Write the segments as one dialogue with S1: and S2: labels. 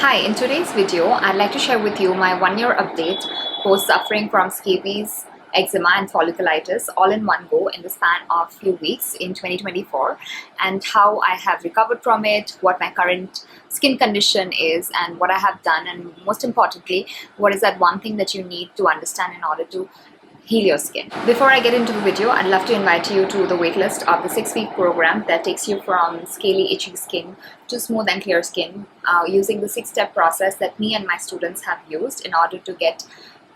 S1: Hi, in today's video, I'd like to share with you my one-year update post suffering from scabies, eczema and folliculitis all in one go in the span of few weeks in 2024, and how I have recovered from it, what my current skin condition is and what I have done, and most importantly, what is that one thing that you need to understand in order to heal your skin. Before I get into the video, I'd love to invite you to the waitlist of the 6-week program that takes you from scaly, itchy skin to smooth and clear skin using the 6-step process that me and my students have used in order to get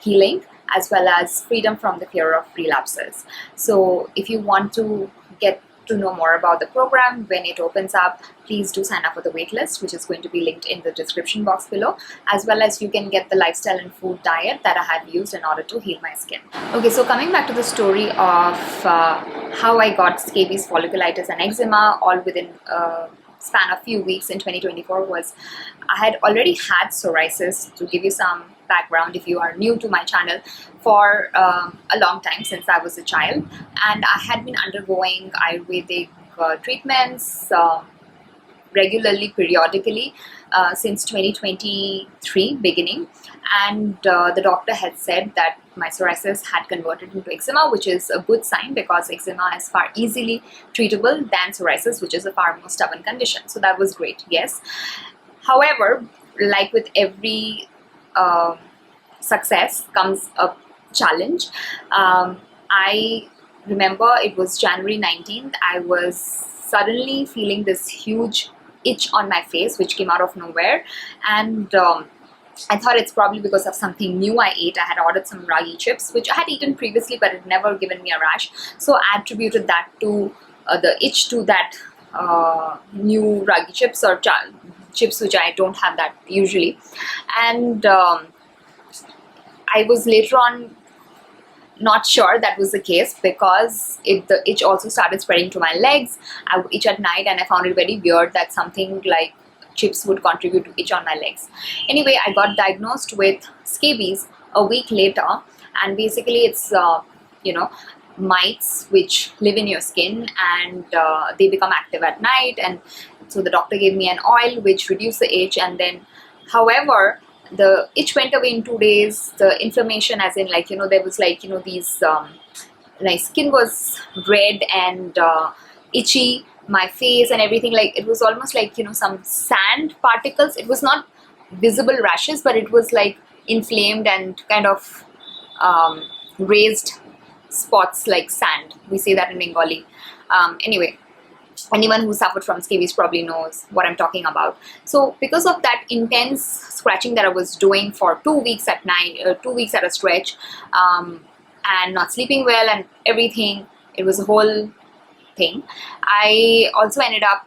S1: healing as well as freedom from the fear of relapses. So if you want to get to know more about the program when it opens up, please do sign up for the waitlist, which is going to be linked in the description box below, as well as you can get the lifestyle and food diet that I have used in order to heal my skin. Okay, so coming back to the story of how I got scabies, folliculitis and eczema all within a span of few weeks in 2024 was I had already had psoriasis. To give you some background, if you are new to my channel, for a long time since I was a child, and I had been undergoing Ayurvedic treatments regularly, periodically since 2023 beginning, and the doctor had said that my psoriasis had converted into eczema, which is a good sign because eczema is far easily treatable than psoriasis, which is a far more stubborn condition. So that was great, yes. However, like with every success comes a challenge. I remember it was January 19th. I was suddenly feeling this huge itch on my face which came out of nowhere, and I thought it's probably because of something new I ate. I had ordered some ragi chips which I had eaten previously but it had never given me a rash, so I attributed that to the itch to that new ragi chips or chips which I don't have that usually. And I was later on not sure that was the case because the itch also started spreading to my legs. I would itch at night and I found it very weird that something like chips would contribute to itch on my legs. Anyway, I got diagnosed with scabies a week later, and basically it's mites which live in your skin, and they become active at night, and so the doctor gave me an oil which reduced the itch, and then however the itch went away in 2 days. The inflammation, as in there was these my skin was red and itchy, my face and everything, like it was almost like some sand particles. It was not visible rashes, but it was like inflamed and kind of raised spots like sand. We say that in Bengali. Anyway, anyone who suffered from scabies probably knows what I'm talking about. So because of that intense scratching that I was doing for 2 weeks at night, 2 weeks at a stretch, and not sleeping well and everything, it was a whole thing. I also ended up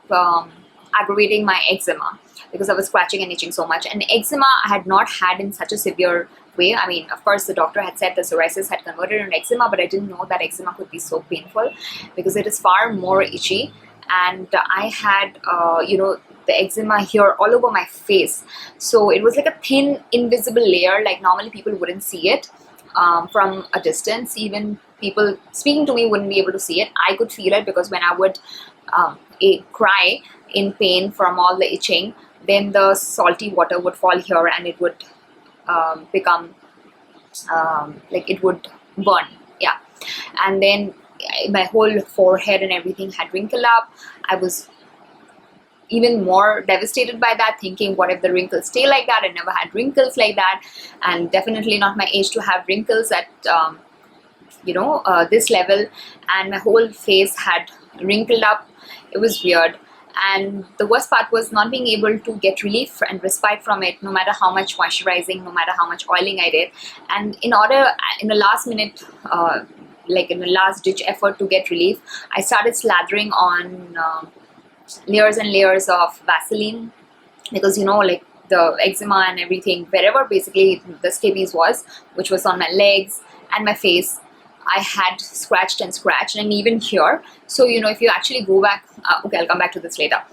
S1: aggravating my eczema because I was scratching and itching so much. And eczema I had not had in such a severe way. I mean, of course, the doctor had said the psoriasis had converted into eczema, but I didn't know that eczema could be so painful because it is far more itchy. And I had the eczema here all over my face, so it was like a thin invisible layer, like normally people wouldn't see it from a distance. Even people speaking to me wouldn't be able to see it. I could feel it because when I would cry in pain from all the itching, then the salty water would fall here and it would become like it would burn, yeah. And then my whole forehead and everything had wrinkled up. I was even more devastated by that, thinking what if the wrinkles stay like that? I never had wrinkles like that, and definitely not my age to have wrinkles at this level. And my whole face had wrinkled up. It was weird. And the worst part was not being able to get relief and respite from it, no matter how much moisturizing, no matter how much oiling I did. And in the last minute, like in the last ditch effort to get relief, I started slathering on layers and layers of Vaseline, because like the eczema and everything, wherever basically the scabies was, which was on my legs and my face, I had scratched and even here. So if you actually go back, okay, I'll come back to this later,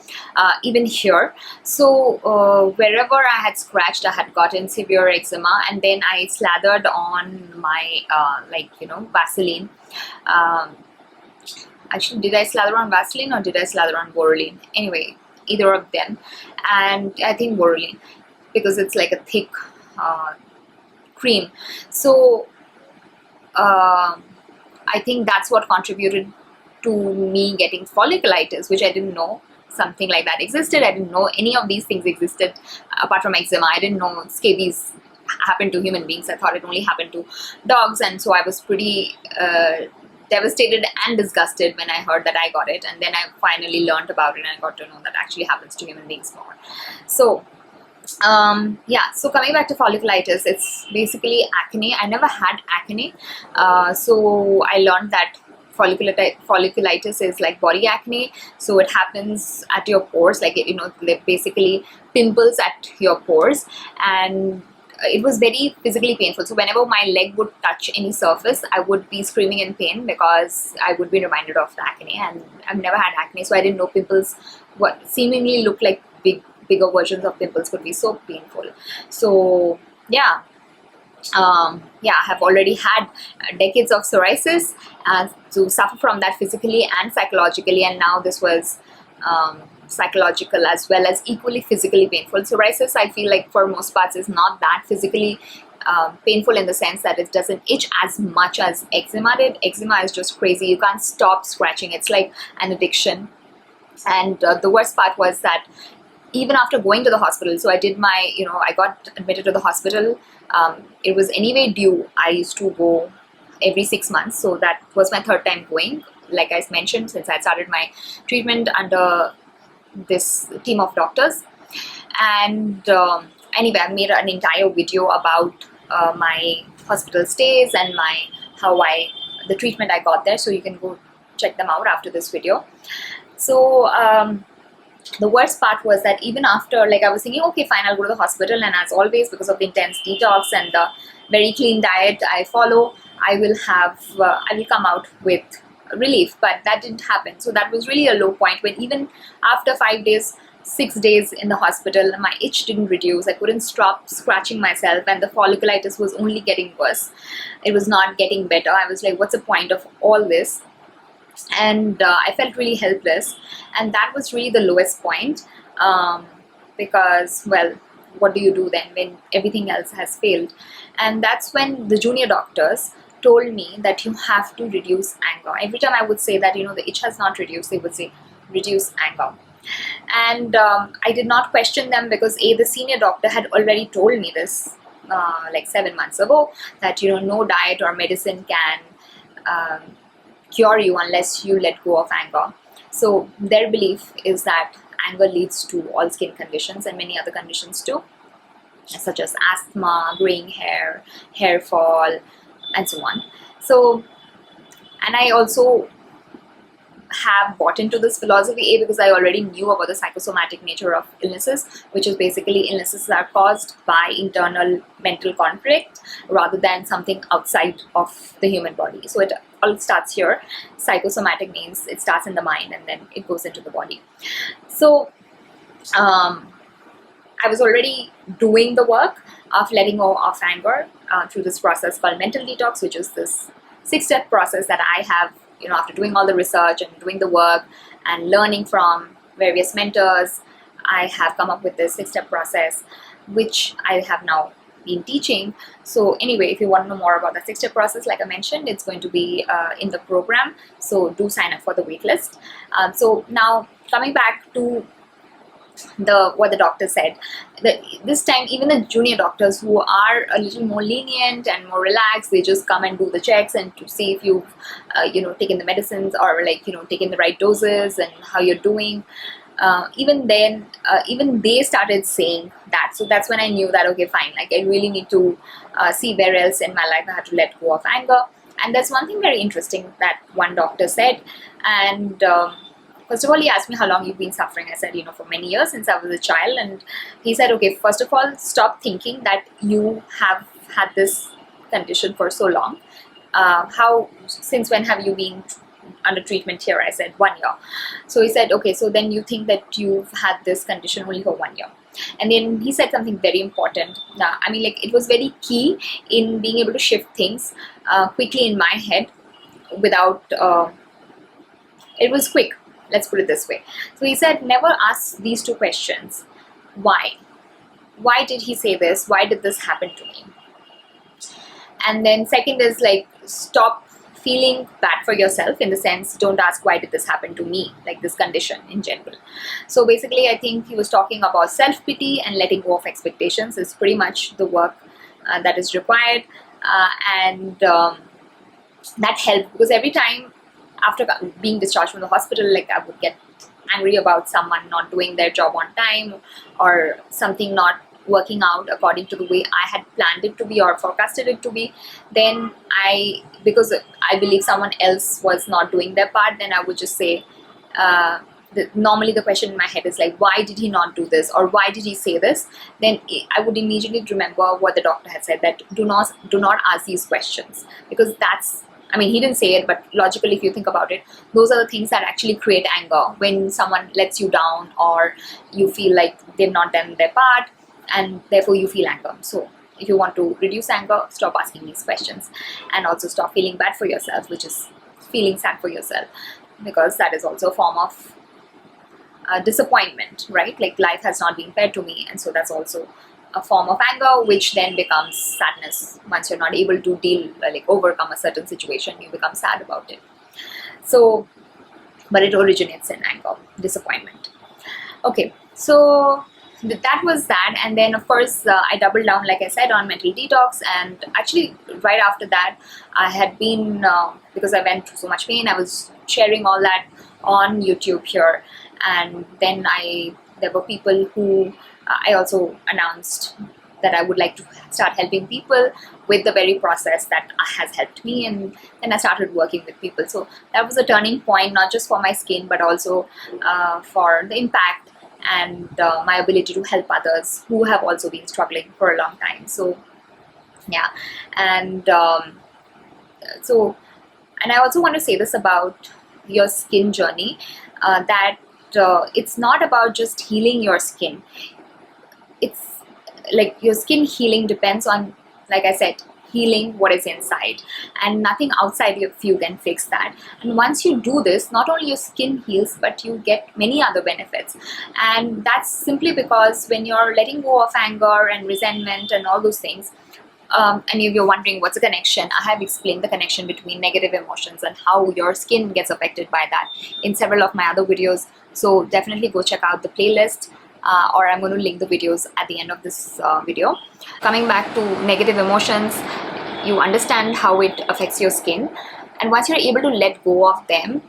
S1: even here, so wherever I had scratched, I had gotten severe eczema, and then I slathered on my Vaseline. Actually, did I slather on Vaseline or did I slather on Borreline? Anyway, either of them, and I think Borreline. because it's like a thick cream. So I think that's what contributed to me getting folliculitis, which I didn't know something like that existed. I didn't know any of these things existed apart from eczema. I didn't know scabies happened to human beings. I thought it only happened to dogs, and so I was pretty devastated and disgusted when I heard that I got it. And then I finally learned about it and I got to know that actually happens to human beings more. So yeah, so coming back to folliculitis, it's basically acne. I never had acne, so I learned that folliculitis is like body acne. So it happens at your pores, like, you know, they're basically pimples at your pores, and it was very physically painful. So whenever my leg would touch any surface, I would be screaming in pain because I would be reminded of the acne, and I've never had acne, so I didn't know pimples, what seemingly look like bigger versions of pimples, could be so painful. So yeah, yeah, I have already had decades of psoriasis and to suffer from that physically and psychologically, and now this was psychological as well as equally physically painful. Psoriasis, I feel like for most parts is not that physically painful in the sense that it doesn't itch as much as eczema did. Eczema is just crazy. You can't stop scratching. It's like an addiction. And the worst part was that even after going to the hospital, so I did my, you know, I got admitted to the hospital. It was anyway due. I used to go every 6 months, so that was my third time going, like I mentioned, since I started my treatment under this team of doctors. And anyway, I made an entire video about my hospital stays and the treatment I got there, so you can go check them out after this video. So the worst part was that even after, like, I was thinking, okay, fine, I'll go to the hospital, and as always, because of the intense detox and the very clean diet I follow, I will come out with relief. But that didn't happen. So that was really a low point, when even after 5 days, 6 days in the hospital, my itch didn't reduce. I couldn't stop scratching myself, and the folliculitis was only getting worse. It was not getting better. I was like, what's the point of all this? And I felt really helpless, and that was really the lowest point, because, well, what do you do then when everything else has failed? And that's when the junior doctors told me that you have to reduce anger. Every time I would say that, you know, the itch has not reduced, they would say reduce anger. And I did not question them, because the senior doctor had already told me this like 7 months ago, that, you know, no diet or medicine can cure you unless you let go of anger. So their belief is that anger leads to all skin conditions and many other conditions too, such as asthma, graying hair, hair fall, and so on. So, and I also have bought into this philosophy, because I already knew about the psychosomatic nature of illnesses, which is basically illnesses that are caused by internal mental conflict rather than something outside of the human body. So it all starts here. Psychosomatic means it starts in the mind and then it goes into the body. So I was already doing the work of letting go of anger through this process called mental detox, which is this 6-step process that I have, you know, after doing all the research and doing the work and learning from various mentors, I have come up with this 6-step process, which I have now been teaching. So anyway, if you want to know more about the 6-step process, like I mentioned, it's going to be in the program. So do sign up for the wait list. So now coming back to what the doctor said, that this time even the junior doctors, who are a little more lenient and more relaxed, they just come and do the checks and to see if you've you know, taken the medicines, or like, you know, taken the right doses and how you're doing. Even then, even they started saying that. So that's when I knew that, okay, fine, like I really need to see where else in my life I have to let go of anger. And that's one thing very interesting that one doctor said. And first of all, he asked me how long you've been suffering. I said, you know, for many years, since I was a child. And he said, okay, first of all, stop thinking that you have had this condition for so long. Since when have you been under treatment here? I said 1 year. So he said, okay, so then you think that you've had this condition only for 1 year. And then he said something very important. I mean, like, it was very key in being able to shift things quickly in my head without, it was quick. Let's put it this way. So he said, never ask these 2 questions. Why? why did he say this? Why did this happen to me? And then second is like, stop feeling bad for yourself, in the sense, don't ask why did this happen to me, like this condition in general. So basically I think he was talking about self-pity and letting go of expectations is pretty much the work that is required, and that helped, because every time after being discharged from the hospital, like I would get angry about someone not doing their job on time, or something not working out according to the way I had planned it to be or forecasted it to be. Then because I believe someone else was not doing their part, then I would just say, normally the question in my head is like, why did he not do this, or why did he say this? Then I would immediately remember what the doctor had said, that do not ask these questions, because that's, I mean, he didn't say it, but logically, if you think about it, those are the things that actually create anger, when someone lets you down, or you feel like they've not done their part, and therefore you feel anger. So if you want to reduce anger, stop asking these questions, and also stop feeling bad for yourself, which is feeling sad for yourself, because that is also a form of disappointment, right? Like, life has not been fair to me, and so that's also a form of anger, which then becomes sadness. Once you're not able to overcome a certain situation, you become sad about it. So, but it originates in anger, disappointment. Okay, so that was that. And then of course I doubled down, like I said, on mental detox. And actually right after that, I had been, because I went through so much pain, I was sharing all that on YouTube here. And then there were people who I also announced that I would like to start helping people with the very process that has helped me, and then I started working with people. So that was a turning point, not just for my skin, but also for the impact and my ability to help others who have also been struggling for a long time. So yeah, and and I also want to say this about your skin journey, that it's not about just healing your skin. It's like your skin healing depends on, like I said, healing what is inside, and nothing outside of you can fix that. And once you do this, not only your skin heals, but you get many other benefits. And that's simply because when you're letting go of anger and resentment and all those things, and if you're wondering what's the connection, I have explained the connection between negative emotions and how your skin gets affected by that in several of my other videos. So definitely go check out the playlist, or I'm going to link the videos at the end of this video. Coming back to negative emotions, you understand how it affects your skin, and once you're able to let go of them,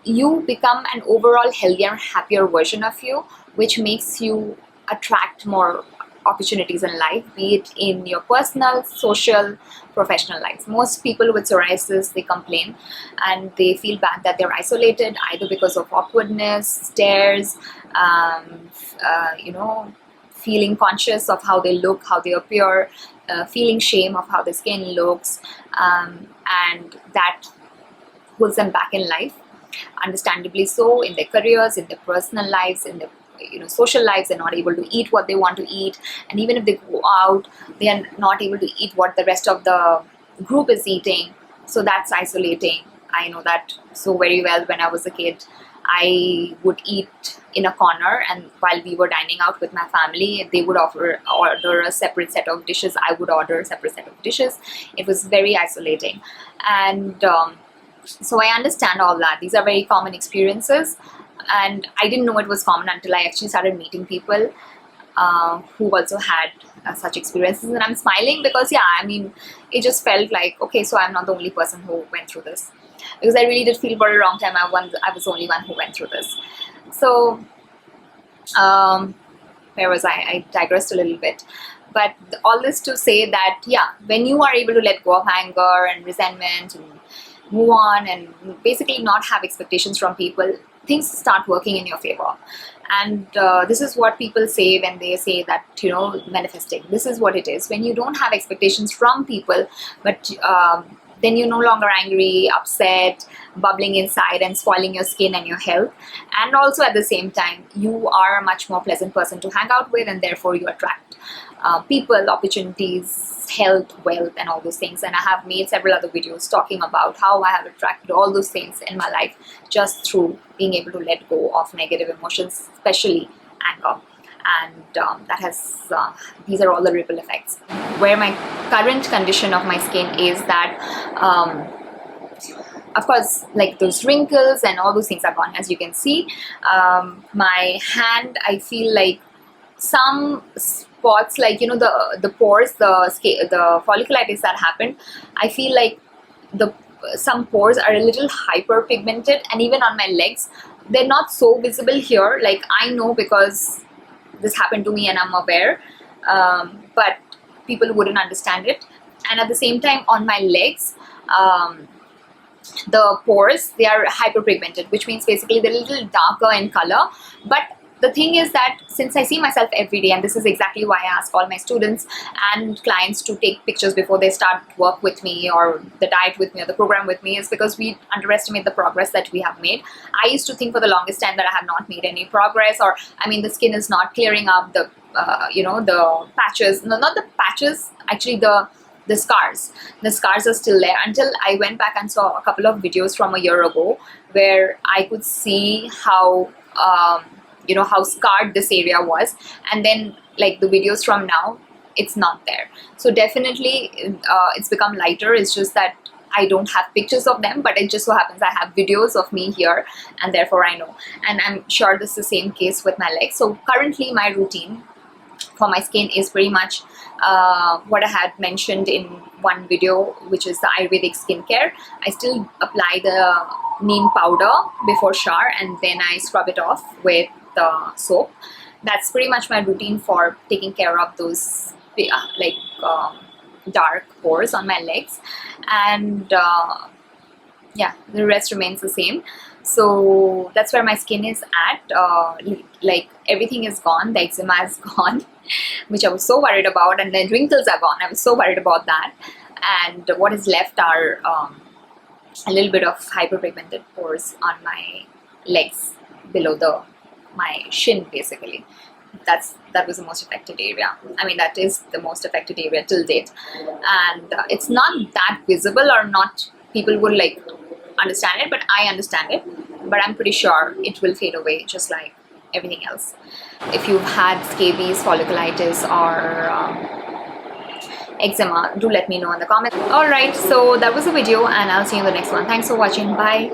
S1: you become an overall healthier, happier version of you, which makes you attract more opportunities in life, be it in your personal, social, professional lives. Most people with psoriasis, they complain and they feel bad that they're isolated, either because of awkwardness, stares, feeling conscious of how they look, how they appear, feeling shame of how the skin looks, and that holds them back in life, understandably so, in their careers, in their personal lives, in their social lives. They're not able to eat what they want to eat, and even if they go out, they are not able to eat what the rest of the group is eating. So that's isolating. I know that so very well. When I was a kid, I would eat in a corner, and while we were dining out with my family, they would order a separate set of dishes, I would order a separate set of dishes. It was very isolating. And so I understand all that. These are very common experiences, and I didn't know it was common until I actually started meeting people who also had such experiences. And I'm smiling because, yeah, I mean, it just felt like, okay, so I'm not the only person who went through this, because I really did feel for a long time I was the only one who went through this. So where was I? I digressed a little bit. But all this to say that, yeah, when you are able to let go of anger and resentment and move on and basically not have expectations from people, things start working in your favor. And this is what people say when they say that, manifesting. This is what it is. When you don't have expectations from people, but then you're no longer angry, upset, bubbling inside and spoiling your skin and your health. And also at the same time, you are a much more pleasant person to hang out with, and therefore you attract people, opportunities, health, wealth, and all those things. And I have made several other videos talking about how I have attracted all those things in my life just through being able to let go of negative emotions, especially anger. and these are all the ripple effects. Where my current condition of my skin is that of course, like those wrinkles and all those things are gone, as you can see. My hand, I feel like some spots, like the pores, the folliculitis that happened, I feel like some pores are a little hyper pigmented, and even on my legs they're not so visible here. Like, I know because this happened to me and I'm aware, but people wouldn't understand it. And at the same time, on my legs, the pores, they are hyperpigmented, which means basically they're a little darker in color. But the thing is that since I see myself every day, and this is exactly why I ask all my students and clients to take pictures before they start work with me or the diet with me or the program with me, is because we underestimate the progress that we have made. I used to think for the longest time that I have not made any progress, or I mean the skin is not clearing up, the the patches, no, not the patches, actually the scars. The scars are still there, until I went back and saw a couple of videos from a year ago where I could see how how scarred this area was, and then like the videos from now, it's not there. So definitely it's become lighter. It's just that I don't have pictures of them, but it just so happens I have videos of me here, and therefore I know. And I'm sure this is the same case with my legs. So currently my routine for my skin is pretty much what I had mentioned in one video, which is the Ayurvedic skincare. I still apply the neem powder before shower, and then I scrub it off with the soap. That's pretty much my routine for taking care of those dark pores on my legs, and yeah, the rest remains the same. So that's where my skin is at. Like, everything is gone. The eczema is gone, which I was so worried about, and then wrinkles are gone. I was so worried about that. And what is left are a little bit of hyperpigmented pores on my legs below my shin, basically. That was the most affected area. I mean, that is the most affected area till date, and it's not that visible, or not people would like understand it, but I understand it. But I'm pretty sure it will fade away just like everything else. If you've had scabies, folliculitis, or eczema, do let me know in the comments. Alright, so that was the video, and I'll see you in the next one. Thanks for watching. Bye.